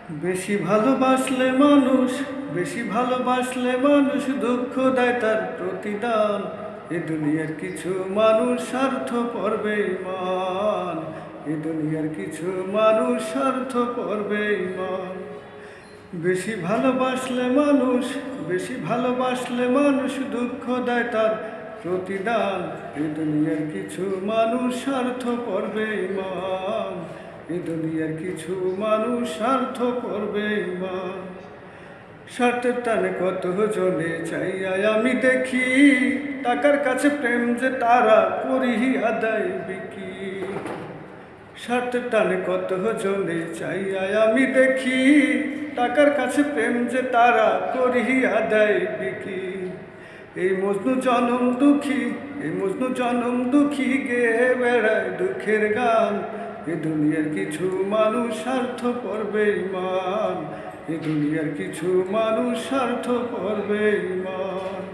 বেশি ভালোবাসলে মানুষ দুঃখ দেয় তার প্রতিদান। এ দুনিয়ার কিছু মানুষ স্বার্থপর বেঈমান, এ দুনিয়ার কিছু মানুষ স্বার্থপর বেঈমান। বেশি ভালোবাসলে মানুষ দুঃখ দেয় তার প্রতিদান। এ দুনিয়ার কিছু মানুষ স্বার্থপর বেঈমান, এ দুনিয়ার কিছু মানুষ স্বার্থপর বেঈমান। স্বার্থের টানে কত জনে চাইয়া আমি দেখি, টাকার কাছে প্রেম যে তারা করি আদায় বিকি। স্বার্থের টানে কত জনে চাইয়া আমি দেখি, টাকার কাছে প্রেম যে তারা করি আদায় বিকি। এই মজনু জনম দুঃখী গেয়ে বেড়ায় দুঃখের গান। এ দুনিয়ার কিছু মানুষ স্বার্থপর বেঈমান, এ দুনিয়ার কিছু মানুষ স্বার্থপর বেঈমান।